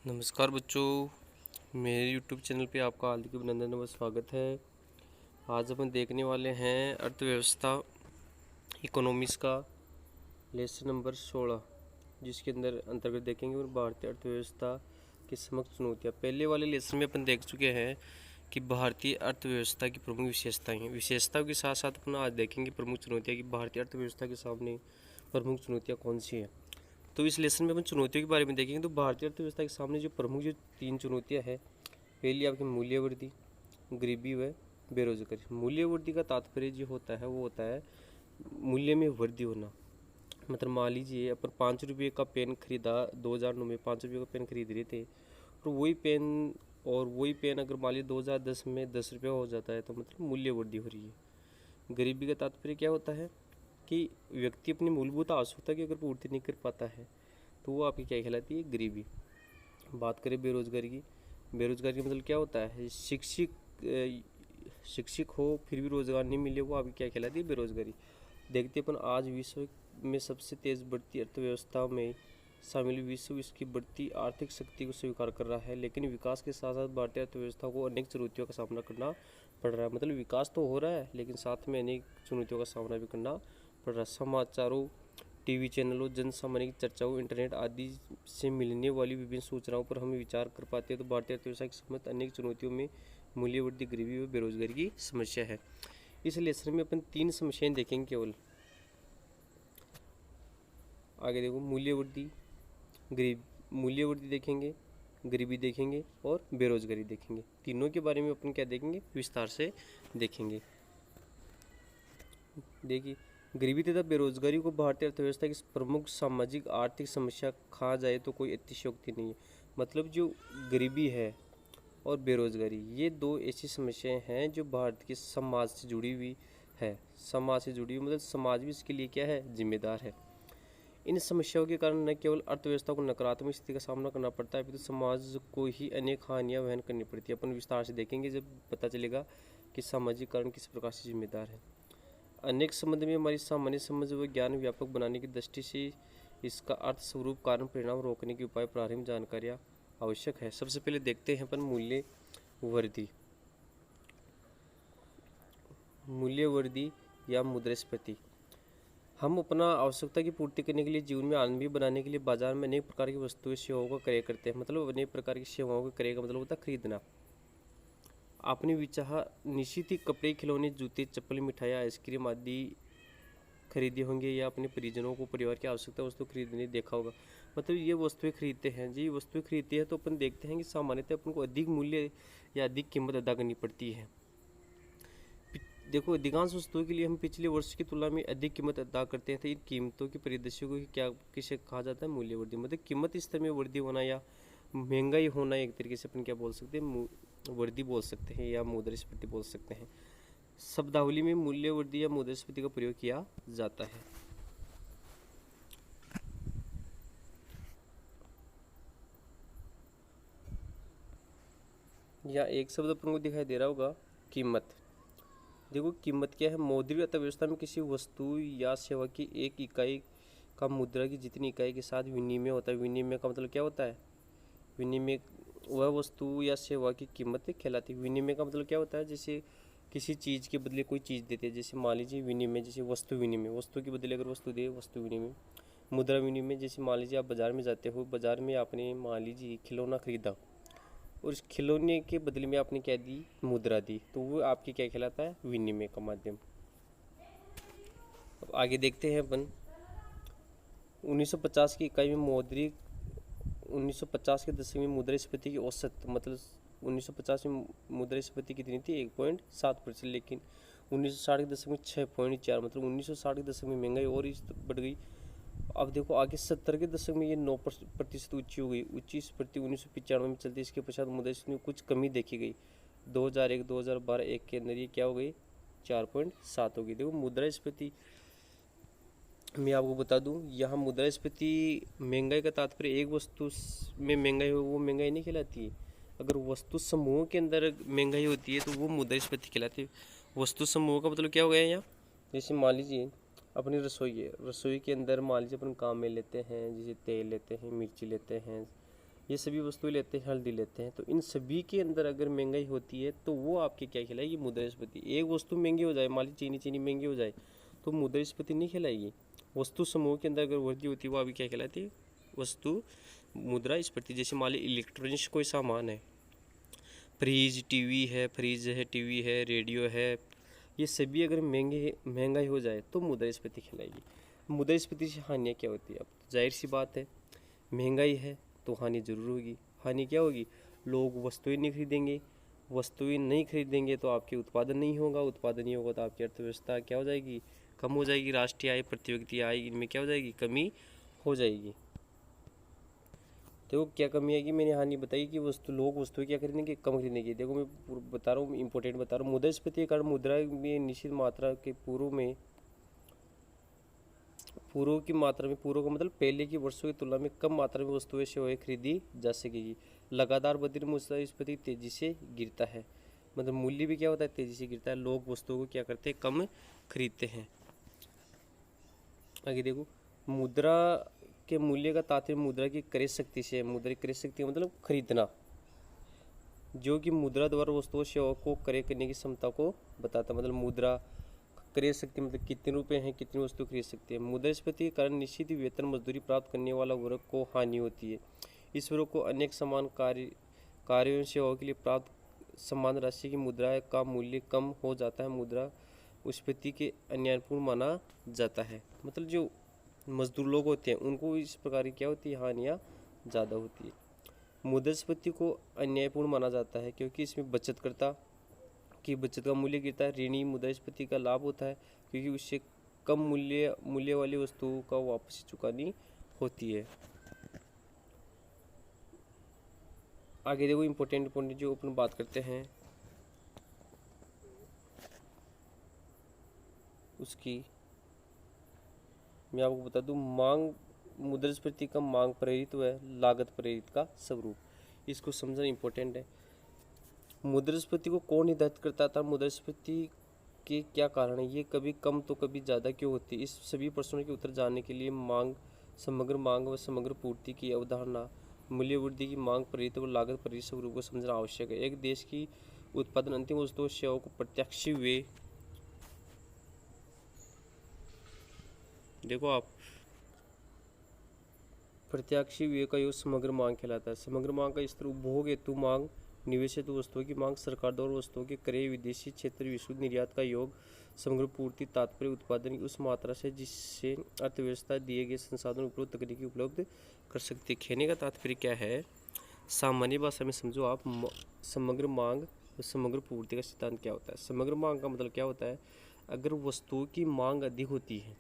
नमस्कार बच्चों, मेरे YouTube चैनल पे आपका हार्दिक अभिनंदन व स्वागत है। आज अपन देखने वाले हैं अर्थव्यवस्था इकोनॉमिक्स का लेसन नंबर 16, जिसके अंदर अंतर्गत देखेंगे और भारतीय अर्थव्यवस्था की समक्ष चुनौतियाँ। पहले वाले लेसन में अपन देख चुके हैं कि भारतीय अर्थव्यवस्था की प्रमुख विशेषताएँ हैं। विशेषताओं के साथ साथ अपन आज देखेंगे प्रमुख चुनौतियाँ कि भारतीय अर्थव्यवस्था के सामने प्रमुख चुनौतियाँ कौन सी हैं। तो इस लेसन में अपन चुनौतियों के बारे में देखेंगे। तो भारतीय अर्थव्यवस्था के सामने जो प्रमुख जो 3 चुनौतियां है, पहली आपकी मूल्य वृद्धि, गरीबी व बेरोजगारी। मूल्य वृद्धि का तात्पर्य जो होता है वो होता है मूल्य में वृद्धि होना। मतलब मान लीजिए अपन 5 रुपये का पेन खरीदा 2009 में, 5 रुपये का पेन खरीद रहे थे, तो वही पेन अगर मान लीजिए 2010 में 10 रुपये हो जाता है, तो मतलब मूल्य वृद्धि हो रही है। गरीबी का तात्पर्य क्या होता है कि व्यक्ति अपनी मूलभूत आवश्यकता की अगर पूर्ति नहीं कर पाता है तो वो आपकी क्या कहलाती है, गरीबी। बात करें बेरोजगारी की, बेरोजगारी का मतलब क्या होता है, शिक्षित हो फिर भी रोजगार नहीं मिले, वो आपकी क्या कहलाती है, बेरोजगारी। देखते अपन आज विश्व में सबसे तेज बढ़ती अर्थव्यवस्था में शामिल विश्व इसकी बढ़ती आर्थिक शक्ति को स्वीकार कर रहा है, लेकिन विकास के साथ साथ भारतीय अर्थव्यवस्था को अनेक चुनौतियों का सामना करना पड़ रहा है। मतलब विकास तो हो रहा है लेकिन साथ में अनेक चुनौतियों का सामना भी करना पड़ रहा है। समाचारों, टीवी चैनलों, जन सामान्य चर्चाओं, इंटरनेट आदि से मिलने वाली विभिन्न सूचनाओं पर हम विचार कर पाते हैं तो भारतीय अर्थव्यवस्था के समेत अनेक चुनौतियों में मूल्य वृद्धि, गरीबी व बेरोजगारी की समस्या है। इस लेसन में अपन 3 समस्याएं देखेंगे केवल। आगे देखो, मूल्य वृद्धि देखेंगे, गरीबी देखेंगे और बेरोजगारी देखेंगे। तीनों के बारे में अपन क्या देखेंगे, विस्तार से देखेंगे। देखिए, गरीबी तथा बेरोजगारी को भारतीय अर्थव्यवस्था की प्रमुख सामाजिक आर्थिक समस्या कहा जाए तो कोई अतिशयोक्ति नहीं है। मतलब जो गरीबी है और बेरोजगारी, ये 2 ऐसी समस्याएं हैं जो भारत के समाज से जुड़ी हुई है। समाज से जुड़ी हुई मतलब समाज भी इसके लिए क्या है, जिम्मेदार है। इन समस्याओं के कारण न केवल अर्थव्यवस्था को नकारात्मक स्थिति का सामना करना पड़ता है, तो समाज को ही अनेक हानियां वहन करनी पड़ती है। अपन विस्तार से देखेंगे जब पता चलेगा कि सामाजिक कारण किस प्रकार से जिम्मेदार है। अनेक संबंध में हमारी सामान्य समझ व ज्ञान व्यापक बनाने की दृष्टि से इसका अर्थ स्वरूप कारण परिणाम रोकने के उपाय प्रारंभिक जानकारियाँ आवश्यक है। सबसे पहले देखते हैं अपन मूल्य वर्धी या मुद्रास्फीति। हम अपना आवश्यकता की पूर्ति करने के लिए, जीवन में आनंद बनाने के लिए बाजार में अनेक प्रकार की वस्तुएं सेवाओं का क्रय करते हैं। मतलब अनेक प्रकार की सेवाओं का क्रय का मतलब होता है खरीदना। आपने भी चाहा निश्चित ही कपड़े, खिलौने, जूते, चप्पल, मिठाइयाँ, आइसक्रीम आदि खरीदे होंगे या अपने परिजनों को परिवार की आवश्यकता वस्तु खरीदने देखा होगा। मतलब ये वस्तुएं खरीदते हैं जी, वस्तुएं खरीदते हैं तो अपन देखते हैं कि सामान्यतः अपन को अधिक मूल्य या अधिक कीमत अदा करनी पड़ती है। देखो, अधिकांश वस्तुओं के लिए हम पिछले वर्ष की तुलना में अधिक कीमत अदा करते हैं, तो इन कीमतों की परिदृश्य को क्या किसे कहा जाता है, मूल्य वृद्धि। मतलब कीमत स्तर में वृद्धि होना या महंगाई होना, एक तरीके से अपन क्या बोल सकते हैं, वृद्धि बोल सकते हैं या मुद्रास्फीति बोल सकते हैं। शब्दावली में मूल्य वृद्धि या मुद्रास्फीति का प्रयोग किया जाता है। या एक शब्द अपन को दिखाई दे रहा होगा, कीमत। देखो, कीमत क्या है, मौद्रिक अर्थव्यवस्था में किसी वस्तु या सेवा की एक इकाई का मुद्रा की जितनी इकाई के साथ विनिमय होता है। विनिमय का मतलब क्या होता है, विनिमय वह वस्तु या सेवा की कीमत कहलाती है। विनिमय का मतलब क्या होता है, जैसे किसी चीज़ के बदले कोई चीज़ देते हैं, जैसे मान लीजिए विनिमय, जैसे वस्तु विनिमय, वस्तु के बदले अगर वस्तु दे, वस्तु विनिमय। मुद्रा विनिमय, जैसे मान लीजिए आप बाज़ार में जाते हो, बाज़ार में आपने मान लीजिए खिलौना खरीदा और इस खिलौने के बदले में आपने क्या दी, मुद्रा दी, तो वो आपकी क्या कहलाता है, विनिमय का माध्यम। अब आगे देखते हैं अपन 1950 की इकाई में 1950 के दशक में मुद्रास्फीति की औसत, मतलब 1950 में मुद्रास्फीति कितनी थी, 1.7%, लेकिन 1960 के दशक में 6.4, मतलब 1960 के दशक में महंगाई और बढ़ गई। अब देखो आगे 70 के दशक में ये 9% ऊंची हो गई। ऊंची स्फीति 1995 में चलती, इसके पश्चात मुद्रास्फीति में कुछ कमी देखी गई। 2001-2012 के अंदर ये क्या हो गई, 4.7 हो गई। देखो, मुद्रास्फीति मैं आपको बता दूं, यहाँ मुद्रास्फीति महंगाई का तात्पर्य एक वस्तु में महंगाई हो वो महंगाई नहीं कहलाती है। अगर वस्तु समूह के अंदर महंगाई होती है तो वो मुद्रास्फीति कहलाती है। वस्तु समूह का मतलब क्या हो गया यहाँ, जैसे मान लीजिए अपनी रसोई है, रसोई के अंदर मान लीजिए अपन काम में लेते हैं, जैसे तेल लेते हैं, मिर्ची लेते हैं, ये सभी वस्तुएं लेते हैं, हल्दी लेते हैं। तो इन सभी के अंदर अगर महंगाई होती है तो वो आपके क्या खिलाएगी, मुद्रास्फीति। एक वस्तु महंगी हो जाए, मान लीजिए चीनी महंगी हो जाए तो मुद्रास्फीति नहीं खिलाएगी। वस्तु समूह के अंदर अगर वृद्धि होती है वो अभी क्या कहलाती है, वस्तु मुद्रास्फीति। जैसे मान लीजिए इलेक्ट्रॉनिक्स कोई सामान है, फ्रिज है, टीवी है, रेडियो है, ये सभी अगर महंगाई हो जाए तो मुद्रास्फीति खिलाएगी। मुद्रास्फीति से हानियाँ क्या होती है, अब जाहिर सी बात है महंगाई है तो हानि जरूर होगी। हानि क्या होगी, लोग वस्तुएं नहीं खरीदेंगे, वस्तुएं नहीं खरीदेंगे तो आपके उत्पादन नहीं होगा, उत्पादन नहीं होगा तो आपकी अर्थव्यवस्था क्या हो जाएगी, कम हो जाएगी। राष्ट्रीय आय, प्रति व्यक्ति आय, इनमें क्या हो जाएगी, कमी हो जाएगी। देखो क्या कमी आएगी, मैंने हानि बताई कि लोग वस्तुएं क्या खरीदेंगे, कम खरीदेंगे। देखो मैं बता रहा हूँ, इंपॉर्टेंट बता रहा हूँ। मुद्रास्फीति के कारण मुद्रा में निश्चित मात्रा के पूर्व का मतलब पहले की वर्षों की तुलना में कम मात्रा में वस्तुएं सेवाएं खरीदी जा सकेगी। लगातार बढ़ती मुद्रास्फीति तेजी से गिरता है, मतलब मूल्य भी क्या होता है, तेजी से गिरता है। लोग वस्तुओं को क्या करते हैं, कम खरीदते हैं। आगे देखो, मुद्रा के मूल्य का तात्पर्य मुद्रा की क्रय शक्ति से। मुद्रा की क्रय शक्ति मतलब खरीदना, जो कि मुद्रा द्वारा वस्तुओं सेवाओं को क्रय करने की क्षमता को बताता है। मतलब मुद्रा क्रय शक्ति मतलब कितने रुपए हैं, कितनी वस्तु खरीद सकते हैं। मुद्रास्फीति के कारण निश्चित वेतन मजदूरी प्राप्त करने वाला वर्ग को हानि होती है। इस वर्ग को अनेक समान कार्यों एवं सेवाओं के लिए प्राप्त समान राशि की मुद्रा का मूल्य कम हो जाता है। मुद्रास्फीति के अन्यायपूर्ण माना जाता है। मतलब जो मजदूर लोग होते हैं उनको इस प्रकार की क्या होती है, हानियाँ ज़्यादा होती है। मुद्रास्फीति को अन्यायपूर्ण माना जाता है क्योंकि इसमें बचतकर्ता की बचत का मूल्य गिरता है। ऋणी मुद्रास्फीति का लाभ होता है क्योंकि उससे कम मूल्य वाली वस्तुओं का वापसी चुकानी होती है। आगे देखो इम्पोर्टेंट पॉइंट जो अपन बात करते हैं उसकी मैं आपको बता दूं। मुद्रास्फीति का मांग प्रेरित व लागत प्रेरित का स्वरूप, इसको समझना इम्पोर्टेंट है। मुद्रास्फीति को कौन निर्धारित करता था, मुद्रास्फीति के क्या कारण है, ये कभी कम तो कभी ज़्यादा क्यों होती है, इस सभी प्रश्नों के उत्तर जानने के लिए समग्र मांग व समग्र पूर्ति की अवधारणा, मूल्य वृद्धि की मांग प्रेरित व लागत प्रेरित स्वरूप को समझना आवश्यक है। एक देश की उत्पादन अंतिम वस्तुओं सेवाओं को प्रत्यक्ष व्यय, देखो आप, प्रत्यक्ष व्यय का योग समग्र मांग कहलाता है। समग्र मांग का स्तर उपभोग हेतु मांग, निवेश हेतु वस्तुओं की मांग, सरकार द्वारा वस्तुओं के क्रय, विदेशी क्षेत्र, विश्व निर्यात का योग, समग्र पूर्ति तात्पर्य उत्पादन की उस मात्रा से जिससे अर्थव्यवस्था दिए गए संसाधन उपलब्ध तकनीकी उपलब्ध कर सकती है। कहने का तात्पर्य क्या है, सामान्य भाषा में समझो आप, समग्र मांग और समग्र पूर्ति का सिद्धांत क्या होता है। समग्र मांग का मतलब क्या होता है, अगर वस्तुओं की मांग अधिक होती है,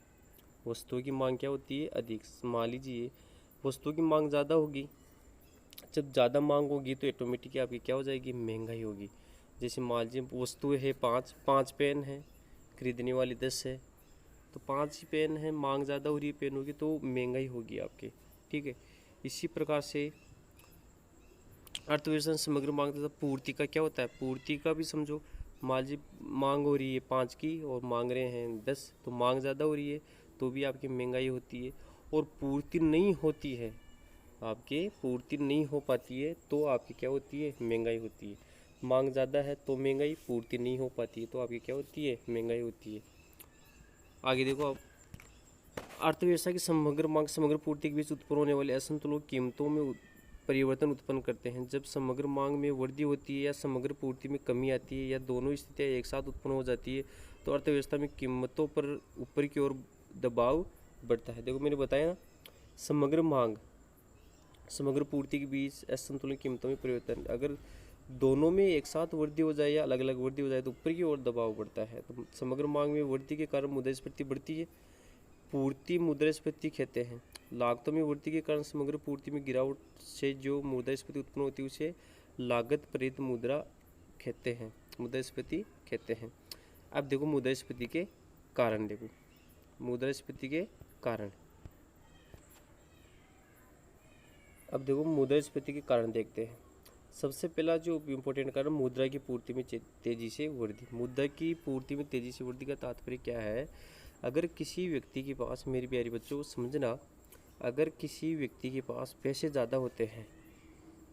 वस्तुओं की मांग क्या होती है, अधिक। मान लीजिए वस्तुओं की मांग ज़्यादा होगी, जब ज़्यादा मांग होगी तो ऑटोमेटिक आपकी क्या हो जाएगी, महंगाई होगी। जैसे मान लीजिए वस्तुएं है पाँच पेन है, खरीदने वाली 10 है, तो 5 ही पेन है, मांग ज़्यादा हो रही है पेनों की तो महंगाई होगी आपकी, ठीक है। इसी प्रकार से अर्थव्यवस्था समग्र मांग तथा पूर्ति का क्या होता है, पूर्ति का भी समझो। मान लीजिए मांग हो रही है 5 की और मांग रहे हैं 10, तो मांग ज़्यादा हो रही है तो भी आपकी महंगाई होती है। और पूर्ति नहीं होती है, आपकी पूर्ति नहीं हो पाती है तो आपकी क्या होती है, महंगाई होती है। मांग ज़्यादा है तो महंगाई, पूर्ति नहीं हो पाती है तो आपकी क्या होती है, महंगाई होती है। आगे देखो आप, अर्थव्यवस्था की समग्र मांग समग्र पूर्ति के बीच उत्पन्न होने वाले असंतुलन कीमतों में परिवर्तन उत्पन्न करते हैं। जब समग्र मांग में वृद्धि होती है या समग्र पूर्ति में कमी आती है या दोनों स्थितियाँ एक साथ उत्पन्न हो जाती है तो अर्थव्यवस्था में कीमतों पर ऊपर की ओर दबाव बढ़ता है। देखो मैंने बताया ना, समग्र मांग समग्र पूर्ति के बीच असंतुलित कीमतों में परिवर्तन, अगर दोनों में एक साथ वृद्धि हो जाए या अलग अलग वृद्धि हो जाए तो ऊपर की ओर दबाव बढ़ता है। तो समग्र मांग में वृद्धि के कारण मुद्रास्फीति बढ़ती है, पूर्ति मुद्रास्फीति कहते हैं। लागतों में वृद्धि के कारण समग्र पूर्ति में गिरावट से जो मुद्रास्फीति उत्पन्न होती है उसे लागत प्रेरित मुद्रास्फीति कहते हैं। अब देखो मुद्रास्फीति के कारण, देखो मुद्रास्फीति के कारण, अब देखो मुद्रास्फीति के कारण देखते हैं। सबसे पहला जो इम्पोर्टेंट कारण, मुद्रा की पूर्ति में तेजी से वृद्धि। मुद्रा की पूर्ति में तेजी से वृद्धि का तात्पर्य क्या है, अगर किसी व्यक्ति के पास, मेरी प्यारे बच्चों समझना, अगर किसी व्यक्ति के पास पैसे ज़्यादा होते हैं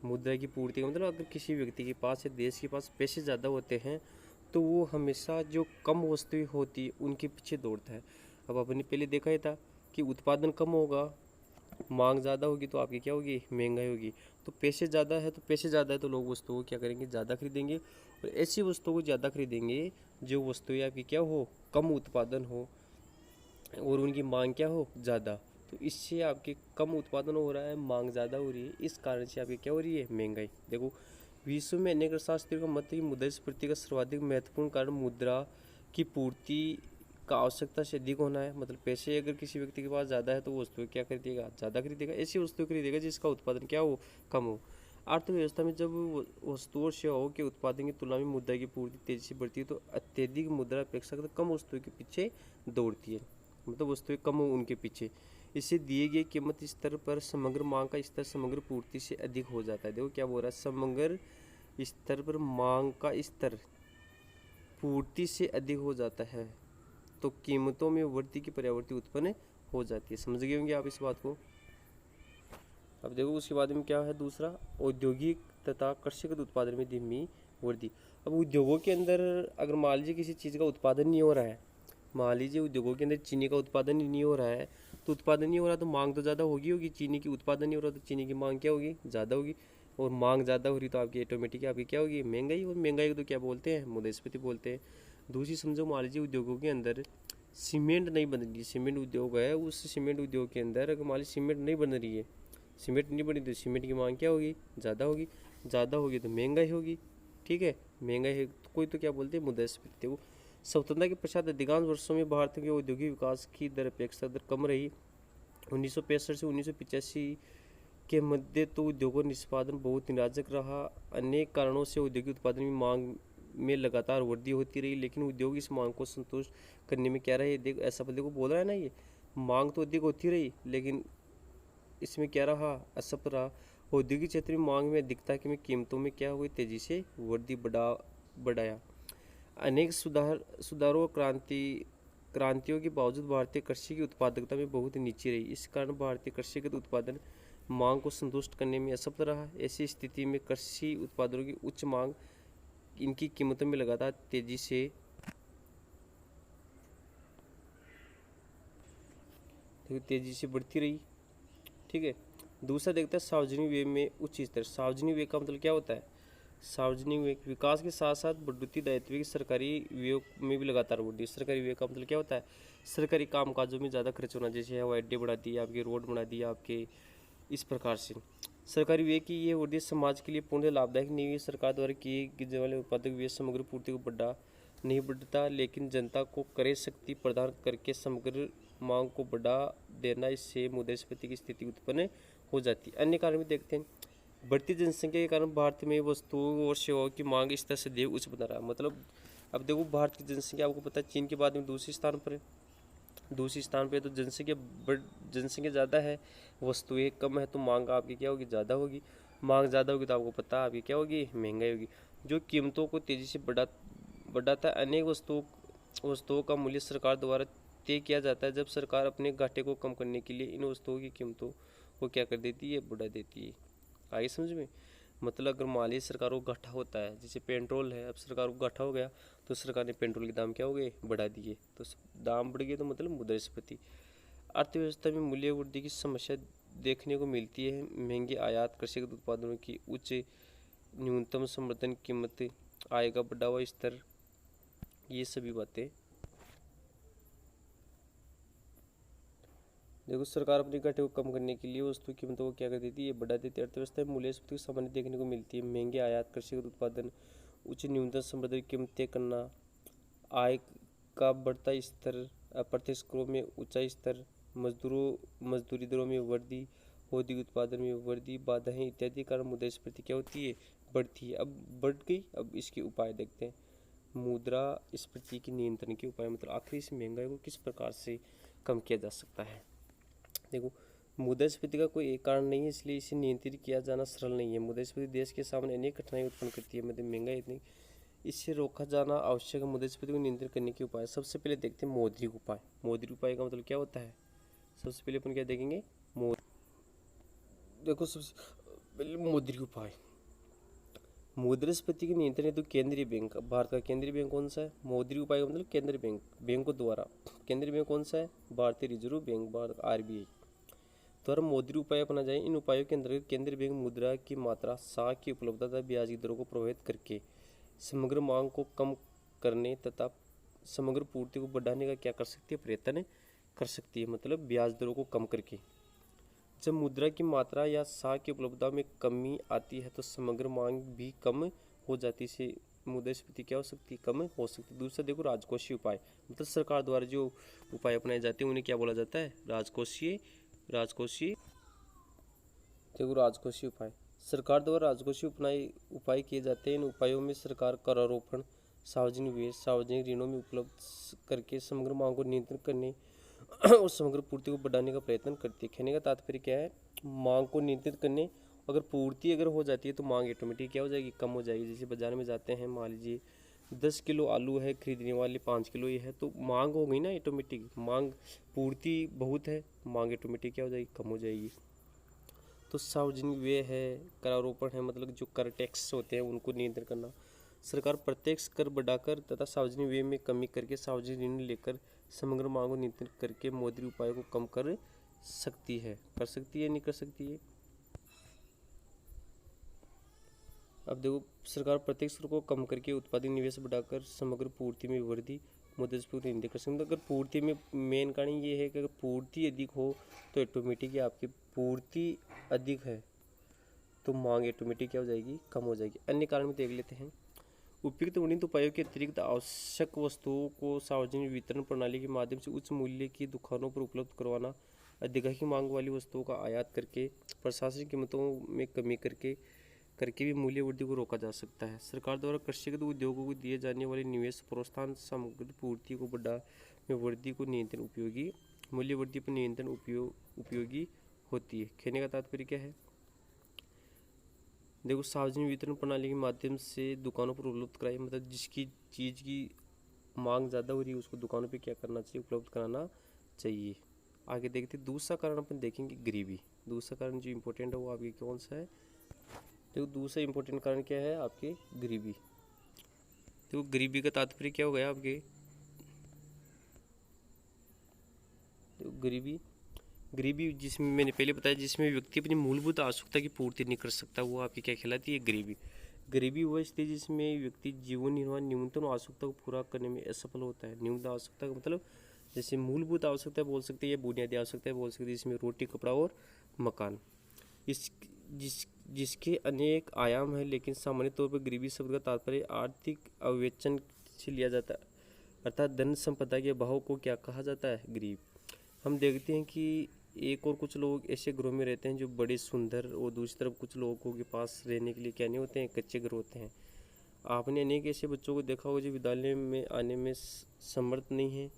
मुद्रा की पूर्ति का मतलब अगर किसी व्यक्ति के पास या देश के पास पैसे ज़्यादा होते हैं तो वो हमेशा जो कम वस्तुएं होती है उनके पीछे दौड़ता है। अब आपने पहले देखा ही था कि उत्पादन कम होगा, मांग ज़्यादा होगी तो आपकी क्या होगी, महंगाई होगी। तो पैसे ज़्यादा है तो लोग वस्तुओं को क्या करेंगे, ज़्यादा खरीदेंगे, और ऐसी वस्तुओं को ज़्यादा खरीदेंगे जो वस्तुएं आपकी क्या हो, कम उत्पादन हो और उनकी मांग क्या हो, ज़्यादा। तो इससे आपके कम उत्पादन हो रहा है, मांग ज़्यादा हो रही है, इस कारण से आपकी क्या हो रही है, महंगाई। देखो विश्व में अनेक अर्थशास्त्रियों का मत है कि मुद्रास्फीति का सर्वाधिक महत्वपूर्ण कारण मुद्रा की पूर्ति का आवश्यकता से अधिक होना है। मतलब पैसे अगर किसी व्यक्ति के पास ज़्यादा है तो वस्तुएं क्या खरीदेगा, ज़्यादा खरीदेगा, ऐसी वस्तुएं खरीदेगा जिसका उत्पादन क्या हो, कम हो। अर्थव्यवस्था में जब वस्तुओं और सेवाओं के उत्पादन की तुलना में मुद्रा की पूर्ति तेजी से बढ़ती है तो अत्यधिक मुद्रा अपेक्षाकृत कम वस्तुओं के पीछे दौड़ती है, मतलब वस्तुएं कम हो उनके पीछे। इससे दिए गए कीमत स्तर पर समग्र मांग का स्तर समग्र पूर्ति से अधिक हो जाता है। देखो क्या बोल रहा है, समग्र स्तर पर मांग का स्तर पूर्ति से अधिक हो जाता है तो कीमतों में वृद्धि की प्रवृत्ति उत्पन्न हो जाती है। समझ गए होंगे आप इस बात को। अब देखो उसके बाद में क्या है, दूसरा औद्योगिक तथा कृषिगत उत्पादन में धीमी वृद्धि। अब उद्योगों के अंदर अगर मान लीजिए किसी चीज़ का उत्पादन नहीं हो रहा है, मान लीजिए उद्योगों के अंदर चीनी का उत्पादन ही नहीं हो रहा है, तो उत्पादन नहीं हो रहा तो मांग तो ज़्यादा होगी चीनी की। उत्पादन नहीं हो रहा तो चीनी की मांग क्या होगी, ज़्यादा होगी, और मांग ज़्यादा हो रही तो आपकी ऑटोमेटिक आपकी क्या होगी, महंगाई। और महंगाई को तो क्या बोलते हैं, मुद्रास्फीति बोलते हैं। दूसरी समझो, मान लीजिए उद्योगों के अंदर सीमेंट नहीं बन रही, सीमेंट उद्योग है, उस सीमेंट उद्योग के अंदर अगर मान लीजिए सीमेंट नहीं बन रही है, सीमेंट नहीं बनी तो सीमेंट की मांग क्या होगी, ज़्यादा होगी, ज़्यादा होगी तो महंगाई होगी। ठीक है, महंगाई है तो कोई तो क्या बोलते हैं, मुद्रास्फीति। वो स्वतंत्रता के पश्चात अधिकांश वर्षों में भारत के औद्योगिक विकास की दर अपेक्षा दर कम रही। 1965 से 1985 के मध्य तो उद्योगों निष्पादन बहुत निराजक रहा। अनेक कारणों से औद्योगिक उत्पादन में मांग में लगातार वृद्धि होती रही, लेकिन उद्योग इस मांग को संतुष्ट करने में क्या रहे, देख ऐसा देखो बोल रहा है ना, ये मांग तो अधिक होती रही लेकिन इसमें क्या रहा, असफल रहा। औद्योगिक क्षेत्र में मांग में अधिकता की कीमतों में क्या हुई, तेजी से वृद्धि बढ़ाया। अनेक सुधारों क्रांतियों के बावजूद भारतीय कृषि की उत्पादकता में बहुत नीचे रही। इस कारण भारतीय कृषिगत उत्पादन मांग को संतुष्ट करने में असफल रहा। ऐसी स्थिति में कृषि उत्पादों की उच्च मांग इनकी कीमतों में लगातार तेजी से बढ़ती रही। ठीक है, दूसरा देखते हैं सार्वजनिक व्यय में उच्च स्तर। सार्वजनिक व्यय का मतलब क्या होता है, सार्वजनिक व्यय विकास के साथ साथ बढ़ती दायित्व की सरकारी व्यय में भी लगातार वृद्धि। सरकारी व्यय का मतलब क्या होता है, सरकारी कामकाजों में ज़्यादा खर्च होना, जैसे हवाई अड्डे बढ़ा दिए आपके, रोड बना दिया आपके, इस प्रकार से सरकारी व्यय की ये वृद्धि समाज के लिए पूर्ण लाभदायक नहीं हुई। सरकार द्वारा किए जाने वाले उत्पादक व्यय समग्र पूर्ति को नहीं बढ़ता, लेकिन जनता को क्रय शक्ति प्रदान करके समग्र मांग को बढ़ा देना, इससे मुद्रास्फीति की स्थिति उत्पन्न हो जाती है। अन्य कारण भी देखते हैं, बढ़ती जनसंख्या के कारण भारत में वस्तुओं और सेवाओं की मांग इस तरह से देव उच्च बना रहा है। मतलब अब देखो भारत की जनसंख्या आपको पता है चीन के बाद में दूसरे स्थान पर है, दूसरे स्थान पे तो जनसंख्या ज़्यादा है, वस्तुएं कम है, तो मांग आपकी क्या होगी, ज़्यादा होगी। मांग ज़्यादा होगी तो आपको पता है आपकी क्या होगी, महंगाई होगी, जो कीमतों को तेज़ी से बढ़ाता है। अनेक वस्तुओं का मूल्य सरकार द्वारा तय किया जाता है। जब सरकार अपने घाटे को कम करने के लिए इन वस्तुओं की कीमतों को क्या कर देती है, बढ़ा देती है। आगे समझ में, मतलब अगर मान लीजिए सरकार को घाटा होता है, जैसे पेट्रोल है, अब सरकार को घाटा हो गया तो सरकार ने पेट्रोल के दाम क्या हो गए, बढ़ा दिए, तो दाम बढ़ गए तो मतलब मुद्रास्फीति। अर्थव्यवस्था में मूल्य वृद्धि की समस्या देखने को मिलती है। महंगे आयात, कृषिगत उत्पादनों की उच्च न्यूनतम समर्थन कीमत, आय का बढ़ा हुआ स्तर, ये सभी बातें। देखो सरकार अपने घाटे को कम करने के लिए वस्तु कीमतों को क्या कर देती है, बढ़ा देती है। अर्थव्यवस्था में मूल्यस्फीति सामान्य देखने को मिलती है। महंगे आयात, कृषिगत उत्पादन, उच्च न्यूनतम समर्थन कीमत तय करना, आय का बढ़ता स्तर, अप्रत्यक्ष करों में ऊंचा स्तर, मजदूरी दरों में वृद्धि, औद्योगिक उत्पादन में वृद्धि, बाधाएं इत्यादि कारण मुद्रास्फीति क्या होती है, बढ़ती है। अब बढ़ गई, अब इसके उपाय देखते हैं। मुद्रास्फीति के नियंत्रण के उपाय, मतलब आखिर इस महंगाई को किस प्रकार से कम किया जा सकता है। देखो मुद्रास्फीति का कोई एक कारण नहीं है, इसलिए इसे नियंत्रित किया जाना सरल नहीं है। मुद्रास्फीति देश के सामने अनेक कठिनाई उत्पन्न करती है, मतलब महंगाई इतनी, इससे रोका जाना आवश्यक है। मुद्रास्फीति को नियंत्रित करने के उपाय, सबसे पहले देखते हैं मौद्रिक उपाय। मौद्रिक उपाय का मतलब क्या होता है, सबसे पहले अपन क्या देखेंगे, देखो सबसे मौद्रिक उपाय। मुद्रास्फीति के नियंत्रण हेतु केंद्रीय बैंक, भारत का केंद्रीय बैंक कौन सा है? मौद्रिक उपाय मतलब केंद्रीय बैंक, बैंकों द्वारा। केंद्रीय बैंक कौन सा है? भारतीय रिजर्व बैंक, भारत आरबीआई द्वारा मौद्रिक उपाय अपना जाए। इन उपायों के अंतर्गत केंद्रीय बैंक मुद्रा की मात्रा, साख की उपलब्धता, ब्याज की दरों को प्रभावित करके समग्र मांग को कम करने तथा समग्र पूर्ति को बढ़ाने का क्या कर सकती है? प्रयत्न कर सकती है, मतलब ब्याज दरों को कम करके। जब मुद्रा की मात्रा या साख की उपलब्धता में कमी आती है तो समग्र मांग भी कम हो जाती है, मुद्रास्फीति क्या हो सकती है? कम हो सकती है। दूसरा देखो राजकोषीय उपाय, मतलब सरकार द्वारा जो उपाय अपनाए जाते हैं उन्हें क्या बोला जाता है? राजकोषीय देखो राजकोषीय उपाय, सरकार द्वारा राजकोषीय उपाय किए जाते हैं। इन उपायों में सरकार करारोपण, सार्वजनिक व्यय, सार्वजनिक ऋणों में उपलब्ध करके समग्र मांग को नियंत्रित करने और समग्र पूर्ति को बढ़ाने का प्रयत्न करती है। कहने का तात्पर्य क्या है? मांग को नियंत्रित करने, अगर पूर्ति अगर हो जाती है तो मांग ऑटोमेटिक क्या हो जाएगी? कम हो जाएगी। जैसे बाजार में जाते हैं, मान लीजिए 10 किलो आलू है, खरीदने वाले 5 किलो ही है, तो मांग हो गई ना ऑटोमेटिक। मांग, पूर्ति बहुत है, मांग ऑटोमेटिक क्या हो जाएगी? कम हो जाएगी। तो सार्वजनिक व्यय है, करारोपण है, मतलब जो कर टैक्स होते हैं उनको नियंत्रण करना। सरकार प्रत्यक्ष कर बढ़ाकर तथा सार्वजनिक व्यय में कमी करके सार्वजनिक ऋण लेकर समग्र मांग को नियंत्रित करके मौद्रिक उपायों को कम कर सकती है। कर सकती है, नहीं कर सकती है? अब देखो, सरकार प्रत्यक्ष कर को कम करके उत्पादन निवेश बढ़ाकर समग्र पूर्ति में वृद्धि, मुद्रास्फीति नियंत्रित कर सकती है। अगर पूर्ति में मेन कारण ये है कि अगर पूर्ति अधिक हो तो ऑटोमेटिक आपकी पूर्ति अधिक है तो मांग ऑटोमेटिक क्या हो जाएगी? कम हो जाएगी। अन्य कारण भी देख लेते हैं। उपयुक्त वर्णित उपायों के अतिरिक्त आवश्यक वस्तुओं को सार्वजनिक वितरण प्रणाली के माध्यम से उच्च मूल्य की दुकानों पर उपलब्ध करवाना, अधिक मांग वाली वस्तुओं का आयात करके प्रशासनिक कीमतों में कमी करके भी मूल्य वृद्धि को रोका जा सकता है। सरकार द्वारा कृषिगत उद्योगों को दिए जाने वाले निवेश प्रोत्साहन समग्र पूर्ति को बढ़ा में वृद्धि को नियंत्रण उपयोगी, मूल्य वृद्धि पर नियंत्रण उपयोगी होती है। कहने का तात्पर्य क्या है? देखो, सार्वजनिक वितरण प्रणाली के माध्यम से दुकानों पर उपलब्ध कराई, मतलब जिसकी चीज़ की मांग ज़्यादा हो रही है उसको दुकानों पे क्या करना चाहिए? उपलब्ध कराना चाहिए। आगे देखते दूसरा कारण अपन देखेंगे, गरीबी। दूसरा कारण जो इम्पोर्टेंट है वो आपके कौन सा है? देखो, दूसरा इम्पोर्टेंट कारण क्या है? आपके गरीबी। तो गरीबी का तात्पर्य क्या हो गया आपके? तो गरीबी जिसमें मैंने पहले बताया, जिसमें व्यक्ति अपनी मूलभूत आवश्यकता की पूर्ति नहीं कर सकता, वो आपकी क्या कहलाती है? गरीबी। गरीबी वह स्थिति जिसमें व्यक्ति जीवन निर्वाह न्यूनतम आवश्यकता को पूरा करने में असफल होता है। न्यूनतम आवश्यकता का मतलब जैसे मूलभूत आवश्यकता बोल सकते हैं या बुनियादी आवश्यकता बोल सकते हैं, जिसमें रोटी, कपड़ा और मकान। जिसके अनेक आयाम हैं, लेकिन सामान्य तौर पर गरीबी शब्द का तात्पर्य आर्थिक अविवेचन से लिया जाता है, अर्थात धन संपदा के अभाव को क्या कहा जाता है? गरीब। हम देखते हैं कि एक और कुछ लोग ऐसे घरों में रहते हैं जो बड़े सुंदर, और दूसरी तरफ कुछ लोगों के पास रहने के लिए क्या नहीं होते हैं? कच्चे घर होते हैं। आपने अनेक ऐसे बच्चों को देखा होगा जो विद्यालय में आने में समर्थ नहीं है,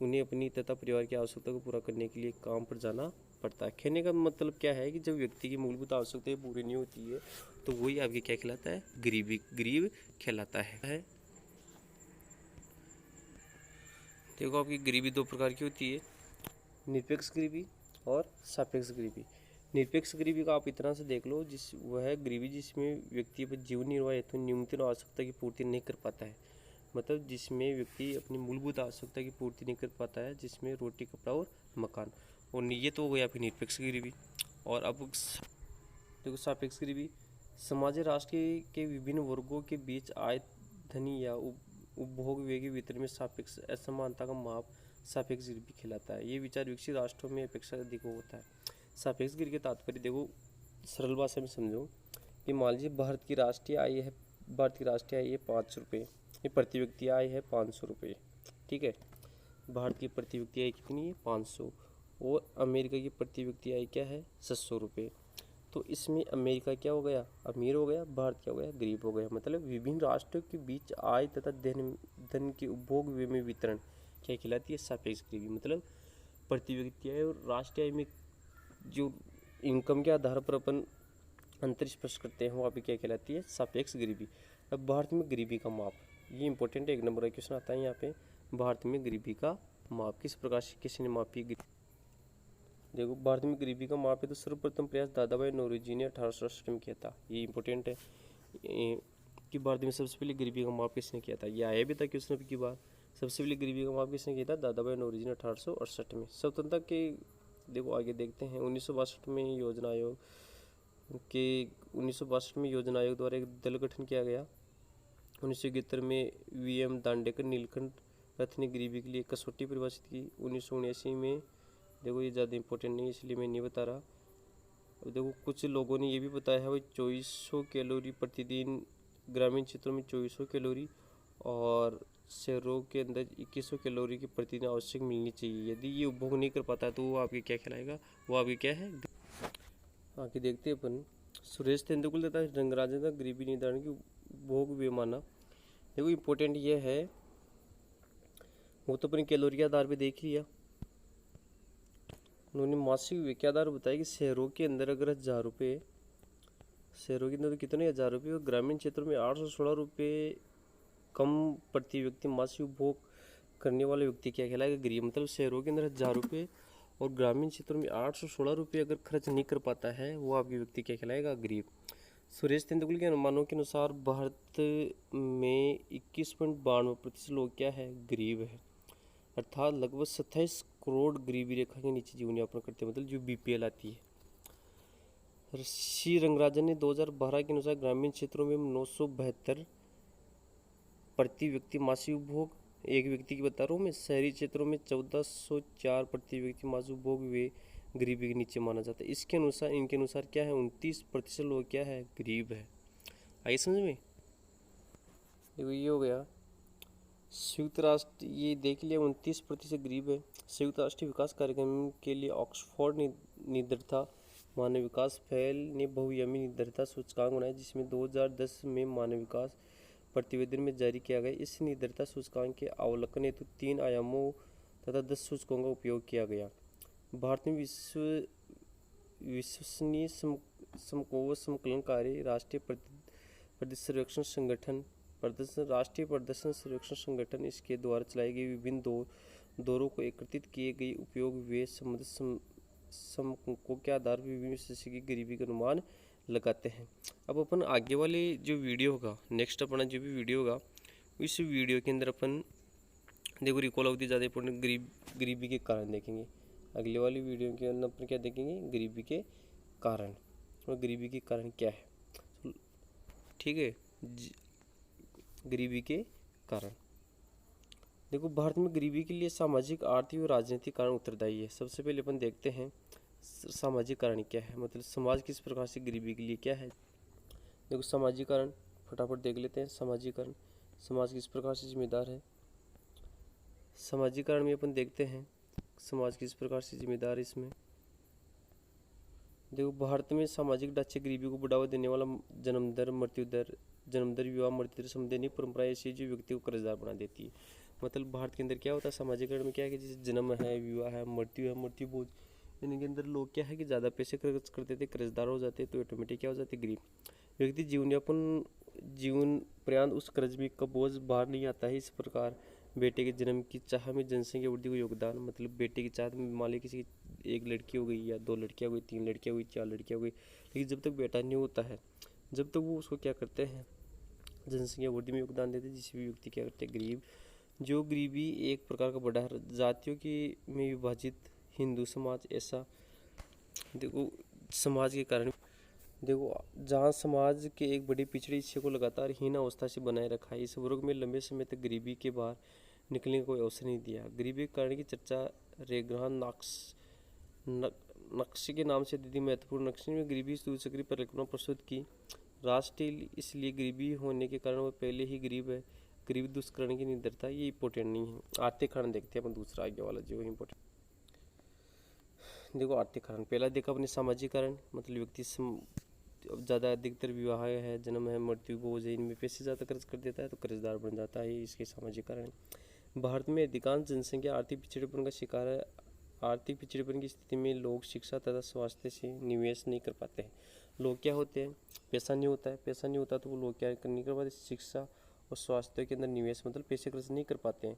उन्हें अपनी तथा परिवार की आवश्यकता को पूरा करने के लिए काम पर जाना पड़ता है। कहने का मतलब क्या है कि जब व्यक्ति की मूलभूत आवश्यकताएं पूरी नहीं होती है तो वही आपकी क्या कहलाता है? गरीब कहलाता है। देखो, आपकी गरीबी दो प्रकार की होती है, निरपेक्ष गरीबी और सापेक्ष गरीबी। निरपेक्ष गरीबी का आप इतना से देख लो, वह गरीबी जिसमें व्यक्ति अपने जीवन निर्वाह हेतु न्यूनतम आवश्यकता की पूर्ति नहीं कर पाता है, मतलब जिसमें व्यक्ति अपनी मूलभूत आवश्यकता की पूर्ति नहीं कर पाता है, जिसमें रोटी, कपड़ा और मकान। और ये तो हो गई आपकी निरपेक्ष गरीबी। और अब देखो सापेक्ष गरीबी, समाज राष्ट्र के विभिन्न वर्गों के बीच आय, धनी या उपभोग व्यय के वितरण में सापेक्ष असमानता का माप सापेक्ष गरीबी कहलाता है। ये विचार विकसित राष्ट्रों में अपेक्षा अधिक होता है। सापेक्ष गरीबी के तात्पर्य देखो, सरल भाषा में समझो कि मान लीजिए भारत की राष्ट्रीय आय है 500 रुपये, ये प्रति व्यक्ति आय है 500 रुपये, ठीक है। भारत की प्रति व्यक्ति आय कितनी है? 500। और अमेरिका की प्रति व्यक्ति आय क्या है? 700 रुपये। तो इसमें अमेरिका क्या हो गया? अमीर हो गया, भारत क्या हो गया? गरीब हो गया। मतलब विभिन्न राष्ट्रों के बीच आय तथा धन के उपभोग में वितरण क्या कहलाती है? सापेक्ष गरीबी। मतलब प्रति व्यक्ति आय और राष्ट्रीय आय में जो इनकम के आधार पर अपन अंतर स्पष्ट करते हैं, वो अभी क्या कहलाती है? सापेक्ष गरीबी। अब भारत में गरीबी का माप, ये इंपॉर्टेंट है, 1 नंबर का क्वेश्चन आता है यहाँ पे। भारत में गरीबी का माप किस प्रकार से किसी ने मापी? देखो, भारत में गरीबी का माप है तो सर्वप्रथम प्रयास दादा भाई नौरोजी ने 1868 में किया था। ये इंपॉर्टेंट है कि भारत में सबसे पहले गरीबी का माप किसने किया था। ये आया भी था क्वेश्चन की बार। सबसे पहले गरीबी का माप किसने किया था? दादा भाई नौरोजी ने 1868 में। स्वतंत्रता के देखो आगे देखते हैं। 1962 में योजना आयोग योजना आयोग द्वारा एक दल गठन किया गया। 1971 में VM दांडेकर नीलकंठ रथ ने गरीबी के लिए कसौटी परिभाषित की। 1979 में देखो, ये ज़्यादा इंपॉर्टेंट नहीं इसलिए मैं नहीं बता रहा। अब देखो, कुछ लोगों ने ये भी बताया है भाई 2400 कैलोरी प्रतिदिन, ग्रामीण क्षेत्रों में 2400 कैलोरी और शहरों के अंदर 2100 कैलोरी की प्रतिदिन आवश्यक मिलनी चाहिए। यदि ये उपभोग नहीं कर पाता तो वो आपके क्या खिलाएगा? वो आपके क्या है? आगे देखते हैं अपन। सुरेश तेंदुलकर तथा रंगराजन का गरीबी निर्धारण की उपभोग पैमाना। देखो, इम्पोर्टेंट ये है, वो तो अपनी कैलोरी के आधार पे देख लिया। उन्होंने मासिक व्यय के आधार बताया कि शहरों के अंदर अगर 1000 रुपये, शहरों के अंदर तो कितने 1000 रुपये और ग्रामीण क्षेत्रों में 816 रुपये कम प्रति व्यक्ति मासिक उपभोग करने वाले व्यक्ति क्या कहलाएगा? गरीब। मतलब शहरों के अंदर 1000 रुपये और ग्रामीण क्षेत्रों में 816 रुपये अगर खर्च नहीं कर पाता है, वो आपकी व्यक्ति क्या कहलाएगा? गरीब। सुरेश तेंदुलकर के अनुमानों के अनुसार भारत में 21.92% लोग क्या है? गरीब है। अर्थात लगभग 27 करोड़ गरीबी रेखा के नीचे जीवन यापन करते हैं, मतलब जो BPL आती है। श्री रंगराजन ने 2012 के अनुसार ग्रामीण क्षेत्रों में 972 प्रति व्यक्ति मासिक उपभोग, एक व्यक्ति की बता रहा हूँ मैं। शहरी क्षेत्रों में 1404 प्रति व्यक्ति मासिक उपभोग वे गरीबी के नीचे माना जाता है। इनके अनुसार क्या है? 29% लोग क्या है? गरीब है। आई समझ में? देखो, ये हो गया। संयुक्त राष्ट्र, ये देख लिया 29% गरीब है। संयुक्त राष्ट्र विकास कार्यक्रम के लिए ऑक्सफोर्ड निरंतरता मानव विकास फैल ने बहुआयामी निरंतरता सूचकांक बनाया, जिसमें 2010 में मानव विकास प्रतिवेदन में जारी किया गया। इस निरंतरता सूचकांक के अवलोकन हेतु 3 आयामों तथा 10 सूचकों का उपयोग किया गया। भारत में विश्वसनीय समकलनकारी राष्ट्रीय प्रदर्शन सर्वेक्षण संगठन इसके द्वारा चलाई गई विभिन्न दौरों को एकत्रित किए गए उपयोग वे संबंधित समकों के आधार पर विभिन्न विशेषज्ञ की गरीबी का अनुमान लगाते हैं। अब अपन आगे वाले जो वीडियो होगा, नेक्स्ट अपना जो भी वीडियो होगा, इस वीडियो के अंदर अपन देखो रिकॉल अवधि ज़्यादा इंपॉर्टेंट, गरीबी के कारण देखेंगे। अगले वाली वीडियो के अंदर अपन क्या देखेंगे? गरीबी के कारण, और गरीबी के कारण क्या है। ठीक है, गरीबी के कारण। देखो, भारत में गरीबी के लिए सामाजिक, आर्थिक और राजनीतिक कारण उत्तरदायी है। सबसे पहले अपन देखते हैं सामाजिक कारण क्या है, मतलब समाज किस प्रकार से गरीबी के लिए क्या है। देखो, सामाजिक कारण फटाफट देख लेते हैं। सामाजिक कारण, समाज किस प्रकार से जिम्मेदार है। सामाजिक कारण में अपन देखते हैं समाज किस प्रकार से जिम्मेदार है इसमें। देखो, भारत में सामाजिक ढांचे गरीबी को बढ़ावा देने वाला जन्म दर, विवाह, मृत्यु दर संबंधी अनेक परंपराएं ऐसी जो व्यक्ति को कर्जदार बना देती है। मतलब भारत के अंदर क्या होता है सामाजिकरण में, क्या है कि जैसे जन्म है, विवाह है, मृत्यु बोझ, इनके अंदर लोग क्या है कि ज़्यादा पैसे खर्च करते थे, कर्जदार हो जाते, तो ऑटोमेटिक क्या हो जाते? गरीब। व्यक्ति जीवन पर्यंत उस कर्ज भी का बोझ बाहर नहीं आता है। इस प्रकार बेटे के जन्म की चाह में जनसंख्या वृद्धि को योगदान, मतलब बेटे की चाह में मान ली किसी की 1 लड़की हो गई या 2 लड़कियाँ हो गई, 3 लड़कियाँ हो गई, 4 लड़कियाँ हो गई, लेकिन जब तक बेटा नहीं होता है, जब तक वो उसको क्या करते हैं? जनसंख्या वृद्धि में योगदान देते हैं, जिससे भी व्यक्ति क्या करते हैं? गरीब। जो गरीबी एक प्रकार का बड़ा जातियों की में विभाजित हिंदू समाज, ऐसा देखो समाज के कारण। देखो, जहाँ समाज के एक बड़े पिछड़े हिस्से को लगातार हीन अवस्था से बनाए रखा है, इस वर्ग में लंबे समय तक गरीबी के बाहर निकलने का कोई अवसर नहीं दिया। गरीबी के कारण की चर्चा रेग्रान नक्शे के नाम से दीदी महत्वपूर्ण नक्शे में गरीबी दूसरी परिकल्पना प्रस्तुत की। राष्ट्रीय इसलिए गरीबी होने के कारण वो पहले ही गरीब है। गरीबी दुष्करण की निरंतरता, ये इंपॉर्टेंट नहीं है। आर्थिक कारण देखते हैं अपन दूसरा आगे वाला जो इंपॉर्टेंट। देखो, आर्थिक कारण पहला देखा अपने सामाजिक कारण, मतलब व्यक्ति ज़्यादा अधिकतर विवाह है, जन्म है, मृत्यु बोझ है, इनमें पैसे ज़्यादा खर्च कर देता है तो कर्जदार बन जाता है, इसके सामाजिक कारण। भारत में अधिकांश जनसंख्या आर्थिक पिछड़ेपन का शिकार है। आर्थिक पिछड़ेपन की स्थिति में लोग शिक्षा तथा स्वास्थ्य से निवेश नहीं कर पाते हैं। लोग क्या होते हैं? पैसा नहीं होता तो वो लोग क्या नहीं कर पाते? शिक्षा और स्वास्थ्य के अंदर निवेश, मतलब पैसे खर्च नहीं कर पाते हैं,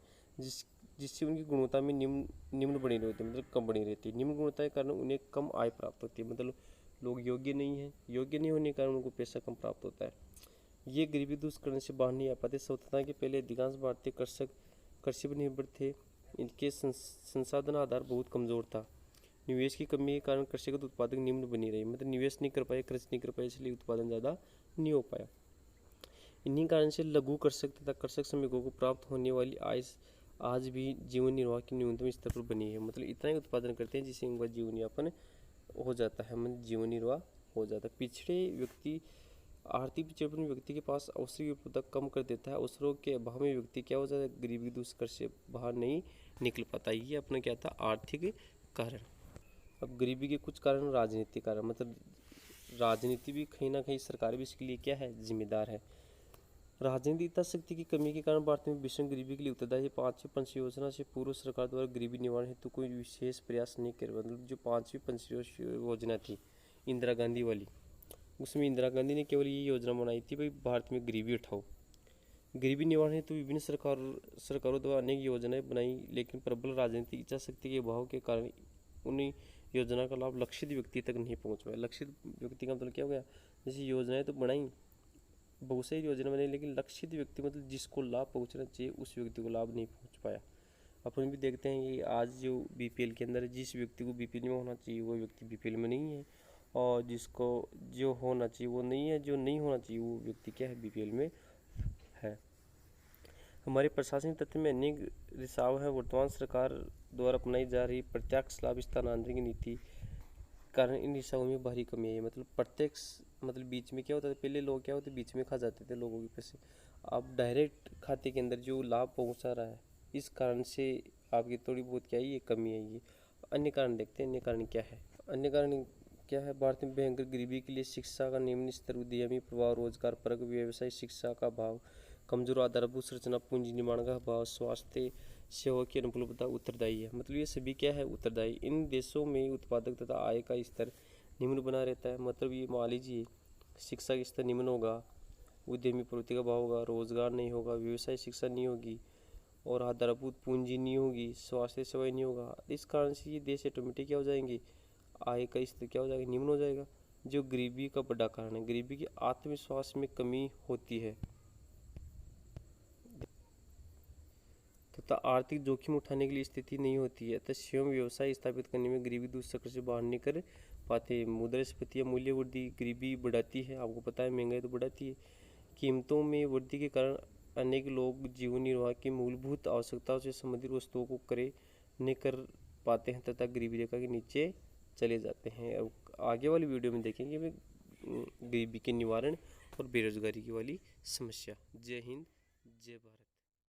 जिससे उनकी गुणवत्ता में निम्न बनी रहती है, मतलब कम बनी रहती है। निम्न गुणवत्ता के कारण उन्हें कम आय प्राप्त होती है, मतलब लोग योग्य नहीं है, योग्य नहीं होने के कारण उनको पैसा कम प्राप्त होता है। ये गरीबी दूर करने से बाहर नहीं आ पाते। स्वतंत्रता के पहले अधिकांश भारतीय कृषक कृषि पर निर्भर थे। इनके संसाधन आधार बहुत कमजोर था। निवेश की कमी के कारण कृषिगत उत्पादन निम्न बनी रही, मतलब निवेश नहीं कर पाए, कृषि नहीं कर पाए, इसलिए उत्पादन ज़्यादा नहीं हो पाया। इन्हीं कारण से लघु कृषक तथा कृषक श्रमिकों को प्राप्त होने वाली आय आज भी जीवन निर्वाह के न्यूनतम स्तर पर बनी है। मतलब इतना ही उत्पादन करते हैं जिससे उनका जीवन यापन हो जाता है, मतलब जीवन निर्वाह हो जाता है। पिछड़े व्यक्ति आर्थिक पिछड़ेपन व्यक्ति के पास अवसर की उपलब्धता कम कर देता है। अवसरों के अभाव में व्यक्ति क्या हो जाता है, गरीबी दुष्कर से बाहर नहीं निकल पाता। ये अपना क्या था, आर्थिक कारण। अब गरीबी के कुछ कारण, राजनीतिक कारण, मतलब राजनीति भी कहीं ना कहीं, सरकार भी इसके लिए क्या है, जिम्मेदार है। राजनीतिक इच्छाशक्ति की कमी के कारण भारत में भीषण गरीबी के लिए उत्तरदायी है। 5वीं पंचवर्षीय योजना से पूर्व सरकार द्वारा गरीबी निवारण हेतु कोई विशेष प्रयास नहीं कर, मतलब जो 5वीं पंचवर्षीय योजना थी इंदिरा गांधी वाली, उसमें इंदिरा गांधी ने केवल ये योजना बनाई थी, भाई भारत में गरीबी हटाओ। गरीबी निवारण हेतु विभिन्न सरकारों द्वारा अनेक योजनाएं बनाई, लेकिन प्रबल राजनीतिक इच्छाशक्ति के अभाव के कारण उन्हें योजना का लाभ लक्षित व्यक्ति तक नहीं पहुंच पाया। लक्षित व्यक्ति का मतलब क्या हो गया, जैसे योजनाएं तो बनाई, बहुत सारी योजना बनाई, लेकिन लक्षित व्यक्ति मतलब जिसको लाभ पहुंचना चाहिए उस व्यक्ति को लाभ नहीं पहुंच पाया। अपन भी देखते हैं कि आज जो बीपीएल के अंदर जिस व्यक्ति को बीपीएल में होना चाहिए वो व्यक्ति बीपीएल में नहीं है, और जिसको जो होना चाहिए वो नहीं है, जो नहीं होना चाहिए वो व्यक्ति क्या है, बीपीएल में है। हमारे प्रशासनिक तंत्र में अनेक रिसाव है। वर्तमान सरकार द्वारा अपनाई जा रही प्रत्यक्ष लाभ स्थानांतरण की नीति कारण इन रिसावों में भारी कमी है। मतलब प्रत्यक्ष, मतलब बीच में क्या होता था, पहले लोग क्या होते, बीच में खा जाते थे लोगों के पैसे। अब डायरेक्ट खाते के अंदर जो लाभ पहुंचा रहा है, इस कारण से आपकी थोड़ी बहुत क्या है, ये कमी है। ये अन्य कारण देखते हैं, अन्य कारण क्या है। अन्य कारण क्या है, भारत में भयंकर गरीबी के लिए शिक्षा का निम्न स्तर, उद्यमी प्रभाव, रोजगार परक व्यवसाय शिक्षा का अभाव, कमजोर आधारभूत संरचना, पूंजी निर्माण का अभाव, स्वास्थ्य सेवा की अनुपलब्धता उत्तरदायी है। मतलब ये सभी क्या है, उत्तरदायी। इन देशों में उत्पादक तथा आय का स्तर निम्न बना रहता है। मतलब ये मान लीजिए शिक्षा का स्तर निम्न होगा, उद्यमी प्रवृत्ति का अभाव होगा, रोजगार नहीं होगा, व्यवसाय शिक्षा नहीं होगी, और आधारभूत पूंजी नहीं होगी, स्वास्थ्य सेवाएं नहीं होगा। इस कारण से ये देश ऑटोमेटिक क्या हो जाएंगे, आय का स्तर क्या हो जाएगा, निम्न हो जाएगा, जो गरीबी का बड़ा कारण है। गरीबी की आत्मविश्वास में कमी होती है तथा आर्थिक जोखिम उठाने के लिए स्थिति नहीं होती है, तथा स्वयं व्यवसाय स्थापित करने में गरीबी दूर चक्र से बाहर नहीं कर पाते। मुद्रास्फीति या मूल्य वृद्धि गरीबी बढ़ाती है, आपको पता है, महंगाई तो बढ़ाती है। कीमतों में वृद्धि के कारण अनेक लोग जीवन निर्वाह की मूलभूत आवश्यकताओं से संबंधित वस्तुओं को क्रय नहीं कर पाते हैं तथा गरीबी रेखा के नीचे चले जाते हैं। अब आगे वाली वीडियो में देखेंगे गरीबी के निवारण और बेरोजगारी की वाली समस्या। जय हिंद, जय भारत।